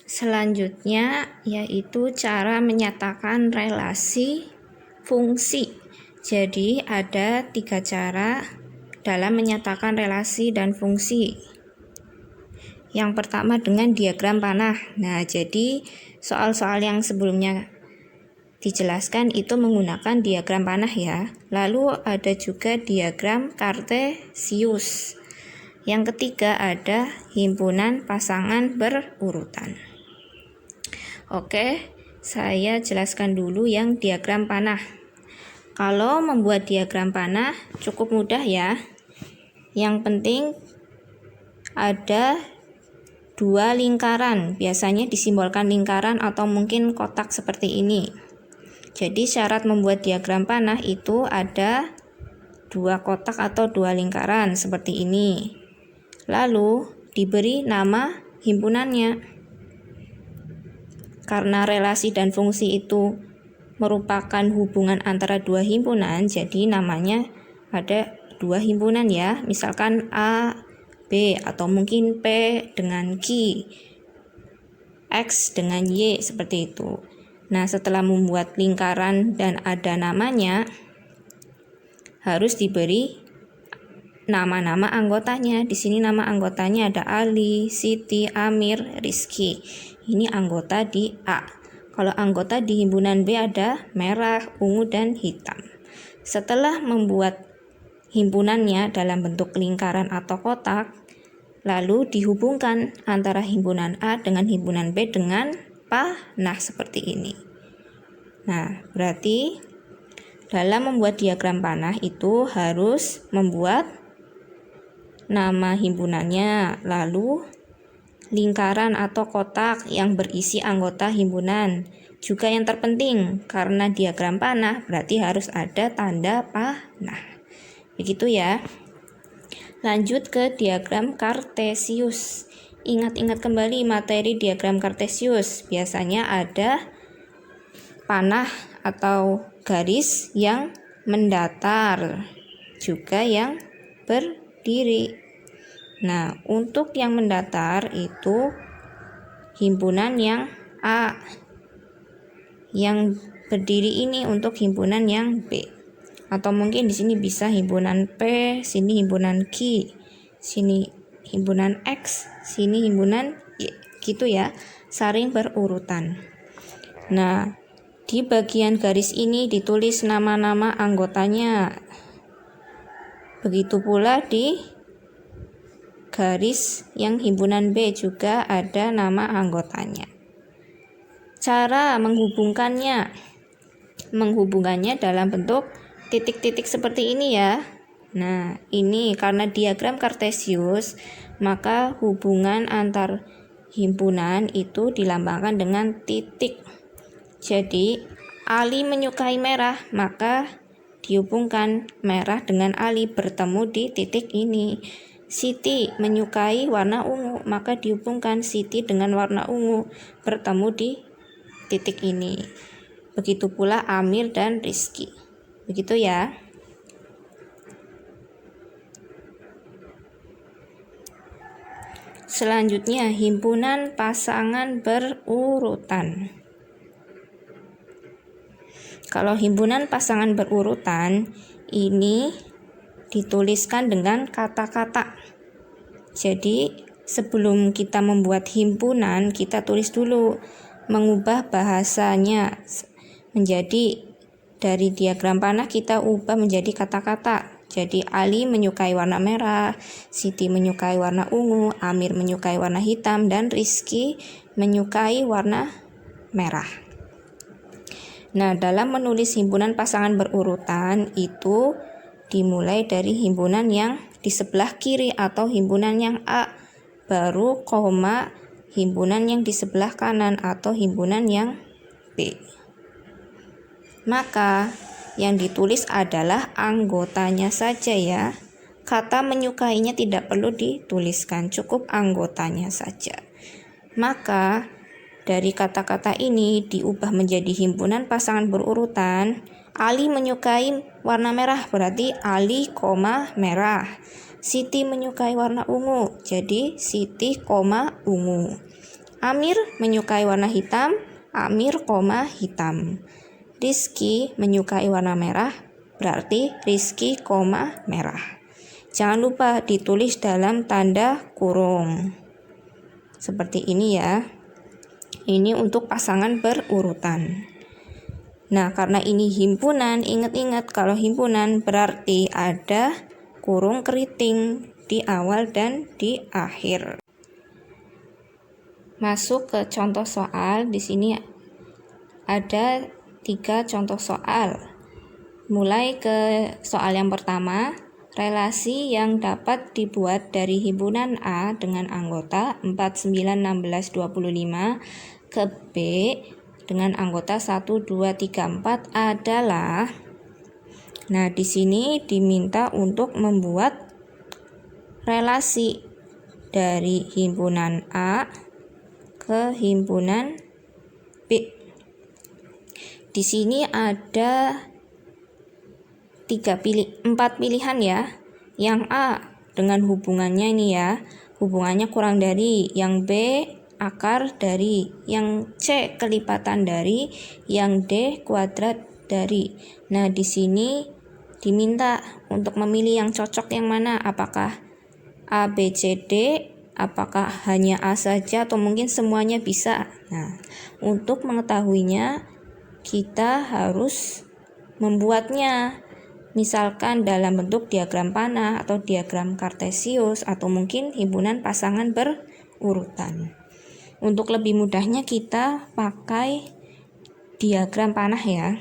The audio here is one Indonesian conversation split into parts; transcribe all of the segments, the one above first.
Selanjutnya yaitu cara menyatakan relasi fungsi. Jadi ada 3 cara dalam menyatakan relasi dan fungsi. Yang pertama dengan diagram panah. Nah, jadi soal-soal yang sebelumnya dijelaskan itu menggunakan diagram panah ya. Lalu ada juga diagram kartesius. Yang ketiga ada himpunan pasangan berurutan. Oke, saya jelaskan dulu yang diagram panah. Kalau membuat diagram panah cukup mudah ya. Yang penting ada 2 lingkaran, biasanya disimbolkan lingkaran atau mungkin kotak seperti ini. Jadi syarat membuat diagram panah itu ada 2 kotak atau 2 lingkaran seperti ini. Lalu diberi nama himpunannya. Karena relasi dan fungsi itu merupakan hubungan antara 2 himpunan, jadi namanya ada 2 himpunan ya. Misalkan A, B, atau mungkin P dengan Q, X dengan Y, seperti itu. Nah, setelah membuat lingkaran dan ada namanya, harus diberi nama-nama anggotanya. Di sini nama anggotanya ada Ali, Siti, Amir, Rizky. Ini anggota di A. Kalau anggota di himpunan B ada merah, ungu, dan hitam. Setelah membuat himpunannya dalam bentuk lingkaran atau kotak, lalu dihubungkan antara himpunan A dengan himpunan B dengan panah seperti ini. Nah, berarti dalam membuat diagram panah itu harus membuat nama himpunannya, lalu lingkaran atau kotak yang berisi anggota himpunan. Juga yang terpenting, karena diagram panah berarti harus ada tanda panah. Begitu ya. Lanjut ke diagram kartesius. Ingat-ingat kembali materi diagram kartesius. Biasanya ada panah atau garis yang mendatar, juga yang berdiri. Nah, untuk yang mendatar itu himpunan yang A. Yang berdiri ini untuk himpunan yang B. Atau mungkin di sini bisa himpunan P, sini himpunan Q, sini himpunan X, sini himpunan Y. Gitu ya, saling berurutan. Nah, di bagian garis ini ditulis nama-nama anggotanya. Begitu pula di garis yang himpunan B juga ada nama anggotanya. Cara menghubungkannya dalam bentuk titik-titik seperti ini ya. Nah, ini karena diagram kartesius, maka hubungan antar himpunan itu dilambangkan dengan titik. Jadi, Ali menyukai merah, maka dihubungkan merah dengan Ali bertemu di titik ini. Siti menyukai warna ungu, maka dihubungkan Siti dengan warna ungu bertemu di titik ini. Begitu pula Amir dan Rizky. Begitu ya. Selanjutnya, himpunan pasangan berurutan. Kalau himpunan pasangan berurutan, ini dituliskan dengan kata-kata. Jadi, sebelum kita membuat himpunan, kita tulis dulu, mengubah bahasanya menjadi dari diagram panah kita ubah menjadi kata-kata. Jadi Ali menyukai warna merah, Siti menyukai warna ungu, Amir menyukai warna hitam, dan Rizky menyukai warna merah. Nah, dalam menulis himpunan pasangan berurutan itu dimulai dari himpunan yang di sebelah kiri atau himpunan yang A, baru koma himpunan yang di sebelah kanan atau himpunan yang B. Maka yang ditulis adalah anggotanya saja ya. Kata menyukainya tidak perlu dituliskan, cukup anggotanya saja. Maka dari kata-kata ini diubah menjadi himpunan pasangan berurutan. Ali menyukai warna merah, berarti Ali, merah. Siti menyukai warna ungu, jadi Siti, ungu. Amir menyukai warna hitam, Amir, hitam. Rizky menyukai warna merah, berarti Rizky, merah. Jangan lupa ditulis dalam tanda kurung. Seperti ini ya. Ini untuk pasangan berurutan. Nah, karena ini himpunan, ingat-ingat kalau himpunan berarti ada kurung keriting di awal dan di akhir. Masuk ke contoh soal. Di sini ada 3 contoh soal. Mulai ke soal yang pertama, relasi yang dapat dibuat dari himpunan A dengan anggota 4, 9, 16, 25 ke B dengan anggota 1, 2, 3, 4 adalah. Nah, di sini diminta untuk membuat relasi dari himpunan A ke himpunan B. Di sini ada 4 pilihan ya. Yang A dengan hubungannya ini ya, hubungannya kurang dari. Yang B akar dari. Yang C kelipatan dari. Yang D kuadrat dari. Nah, di sini diminta untuk memilih yang cocok yang mana. Apakah A, B, C, D? Apakah hanya A saja atau mungkin semuanya bisa? Nah, untuk mengetahuinya kita harus membuatnya. Misalkan dalam bentuk diagram panah atau diagram kartesius atau mungkin himpunan pasangan berurutan. Untuk lebih mudahnya kita pakai diagram panah ya.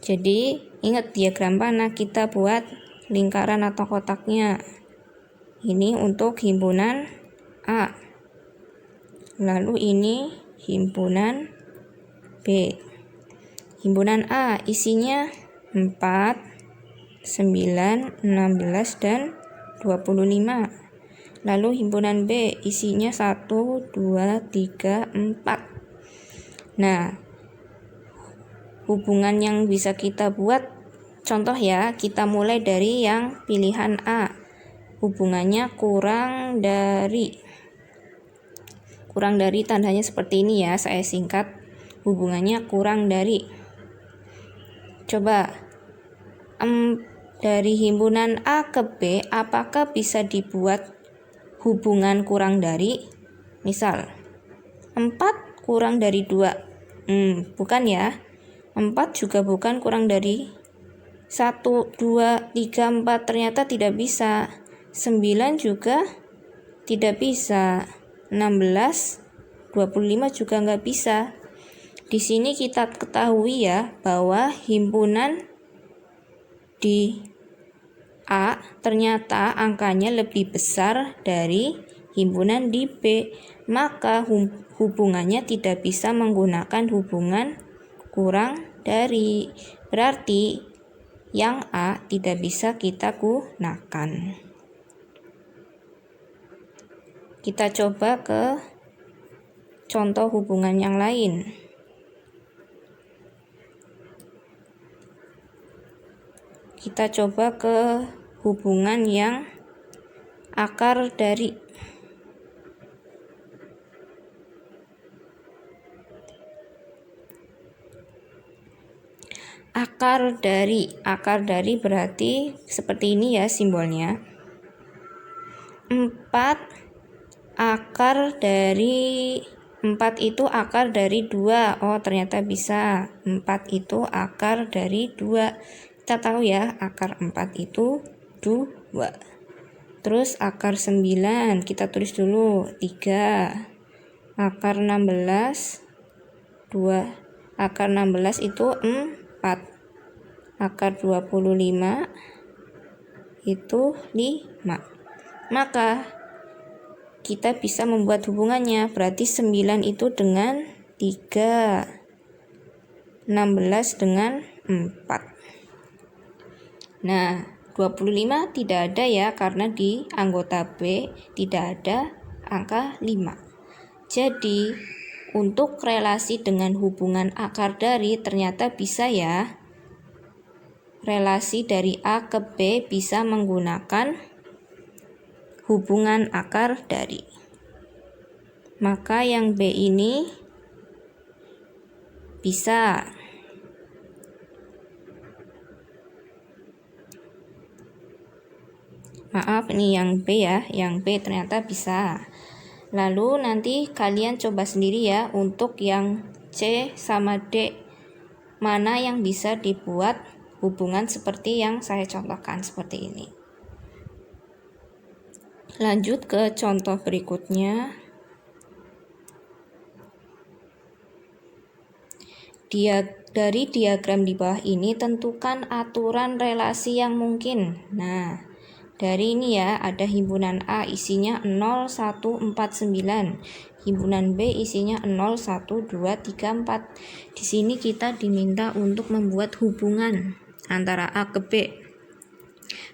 Jadi ingat diagram panah kita buat lingkaran atau kotaknya. Ini untuk himpunan A. Lalu ini himpunan B. Himpunan A isinya 4, 9, 16, dan 25. Lalu himpunan B isinya 1, 2, 3, 4. Nah, hubungan yang bisa kita buat, contoh ya, kita mulai dari yang pilihan A. Hubungannya kurang dari. Kurang dari tandanya seperti ini ya, saya singkat. Hubungannya kurang dari. Coba dari himpunan A ke B, apakah bisa dibuat hubungan kurang dari? Misal 4 kurang dari 2. Bukan ya. 4 juga bukan, kurang dari 1, 2, 3, 4 ternyata tidak bisa. 9 juga tidak bisa. 16, 25 juga nggak bisa. Di sini kita ketahui ya bahwa himpunan di A ternyata angkanya lebih besar dari himpunan di B, maka hubungannya tidak bisa menggunakan hubungan kurang dari. Berarti yang A tidak bisa kita gunakan. Kita coba ke contoh hubungan yang lain. Kita coba ke hubungan yang akar dari. Akar dari berarti seperti ini ya simbolnya. 4 akar dari 4 itu akar dari 2. Oh, ternyata bisa. 4 itu akar dari 2. Kita tahu ya, akar 4 itu 2. Terus akar 9, kita tulis dulu 3. Akar 16, 2. Akar 16 itu 4. Akar 25 itu 5. Maka kita bisa membuat hubungannya, berarti 9 itu dengan 3, 16 dengan 4. Nah, 25 tidak ada ya, karena di anggota B tidak ada angka 5. Jadi, untuk relasi dengan hubungan akar dari ternyata bisa ya. Relasi dari A ke B bisa menggunakan hubungan akar dari. maka yang B ini bisa. Maaf, ini yang B ya, yang B ternyata bisa. Lalu nanti kalian coba sendiri ya untuk yang C sama D, mana yang bisa dibuat hubungan seperti yang saya contohkan seperti ini. Lanjut ke contoh berikutnya. Dari diagram di bawah ini tentukan aturan relasi yang mungkin. Nah, dari ini ya, ada himpunan A isinya 0, 1, 4, 9. Himpunan B isinya 0, 1, 2, 3, 4. Di sini kita diminta untuk membuat hubungan antara A ke B.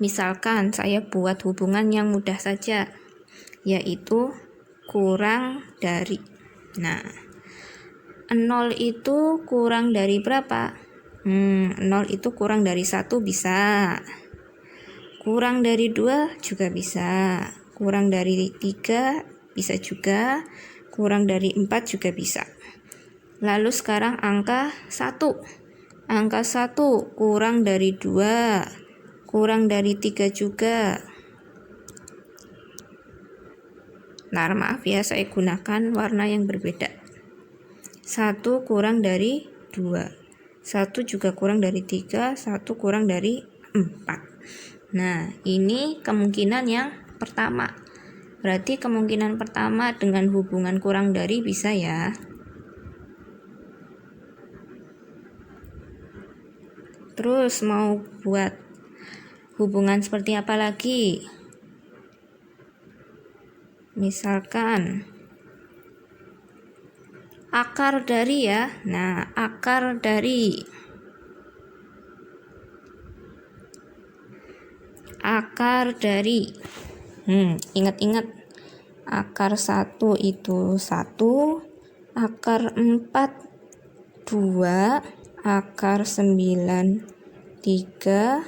Misalkan saya buat hubungan yang mudah saja, yaitu kurang dari. Nah, 0 itu kurang dari berapa? 0 itu kurang dari 1 bisa. Kurang dari 2 juga bisa. Kurang dari 3 bisa juga. Kurang dari 4 juga bisa. Lalu sekarang angka 1. Angka 1 kurang dari 2. Kurang dari 3 juga. Nah, maaf ya, saya gunakan warna yang berbeda. 1 kurang dari 2. 1 juga kurang dari 3. 1 kurang dari 4. Nah, ini kemungkinan yang pertama. Berarti kemungkinan pertama dengan hubungan kurang dari bisa ya. Terus mau buat hubungan seperti apa lagi? Misalkan akar dari ya. Nah, akar dari. Akar dari. Ingat-ingat. Akar 1 itu 1. Akar 4 2. Akar 9 3.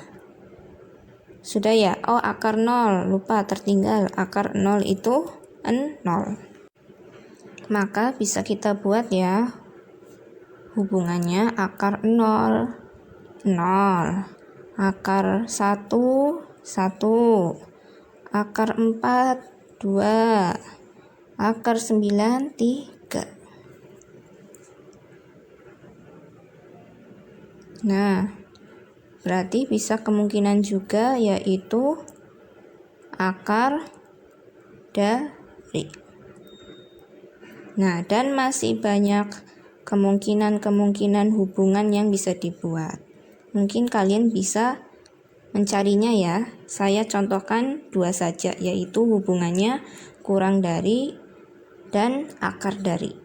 Sudah ya? Oh, akar 0. Lupa, tertinggal. Akar 0 itu 0. Maka bisa kita buat ya hubungannya akar 0 0. Akar 1 1. Akar 4 2. Akar 9 3. Nah, berarti bisa kemungkinan juga yaitu akar dari. Nah, dan masih banyak kemungkinan-kemungkinan hubungan yang bisa dibuat. Mungkin kalian bisa mencarinya ya. Saya contohkan 2 saja, yaitu hubungannya kurang dari dan akar dari.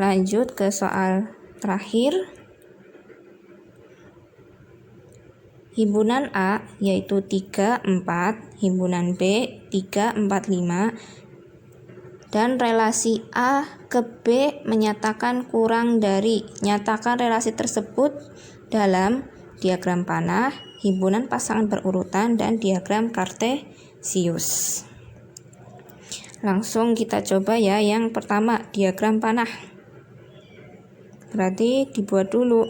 Lanjut ke soal terakhir. Himpunan A yaitu 3, 4, himpunan B 3, 4, 5, dan relasi A ke B menyatakan kurang dari. Nyatakan relasi tersebut dalam diagram panah, himpunan pasangan berurutan, dan diagram kartesius. Langsung kita coba ya. Yang pertama, diagram panah. Berarti dibuat dulu.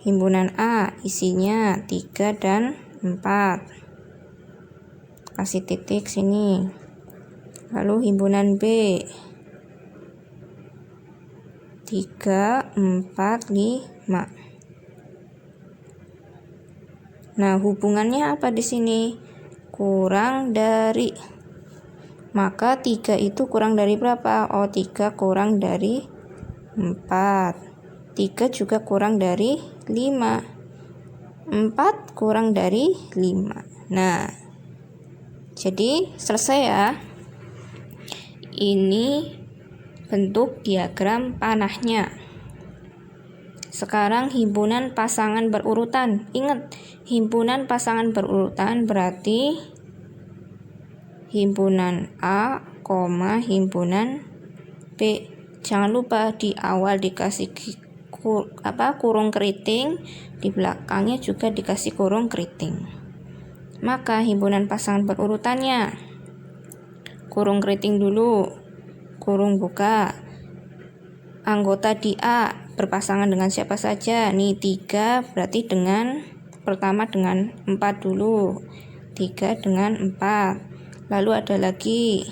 Himpunan A isinya 3 dan 4. Kasih titik sini. Lalu himpunan B 3, 4, 5. Nah, hubungannya apa di sini? Kurang dari. Maka 3 itu kurang dari berapa? Oh, 3 kurang dari 4. 3 juga kurang dari 5. 4 kurang dari 5. Nah, jadi selesai ya. Ini bentuk diagram panahnya. Sekarang himpunan pasangan berurutan. Ingat, himpunan pasangan berurutan berarti himpunan A, himpunan B. Jangan lupa di awal dikasih kurung keriting, di belakangnya juga dikasih kurung keriting. Maka himpunan pasangan berurutannya kurung keriting dulu, kurung buka. Anggota di A berpasangan dengan siapa saja? Nih 3 berarti pertama dengan 4 dulu. 3 dengan 4. Lalu ada lagi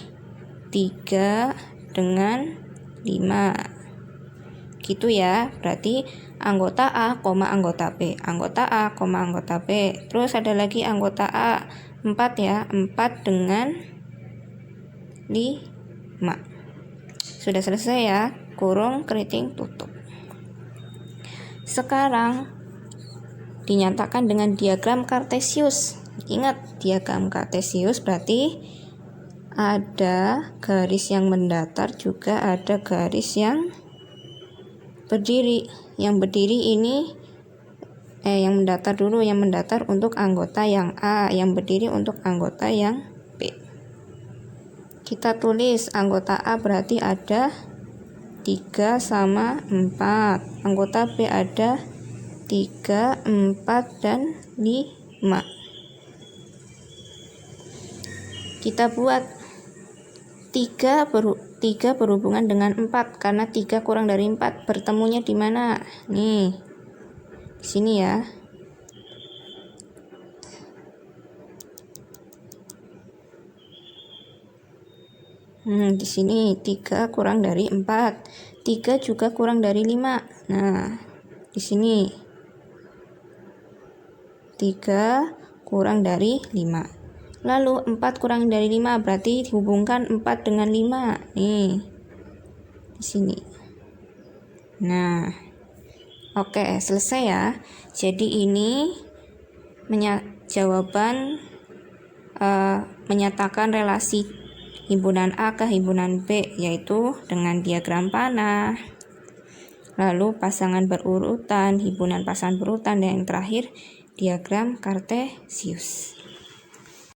3 dengan 5. Gitu ya. Berarti anggota A, anggota B. Anggota A, anggota B. Terus ada lagi anggota A 4 ya. 4 dengan 5. Sudah selesai ya. Kurung keriting tutup. Sekarang dinyatakan dengan diagram kartesius. Ingat, diagram kartesius berarti ada garis yang mendatar, juga ada garis yang berdiri. Yang berdiri ini yang mendatar dulu, yang mendatar untuk anggota yang A, yang berdiri untuk anggota yang B. Kita tulis anggota A berarti ada 3 sama 4. Anggota B ada 3, 4, dan 5. Kita buat 3 berhubungan dengan 4 karena 3 kurang dari 4. Bertemunya di mana? Nih, di sini ya. Di sini 3 kurang dari 4. 3 juga kurang dari 5. Nah, di sini 3 kurang dari 5. Lalu 4 kurang dari 5 berarti dihubungkan 4 dengan 5. Nih, di sini. Nah, oke, selesai ya. Jadi ini jawaban menyatakan relasi himpunan A ke himpunan B, yaitu dengan diagram panah, lalu pasangan berurutan, himpunan pasangan berurutan, dan yang terakhir diagram kartesius.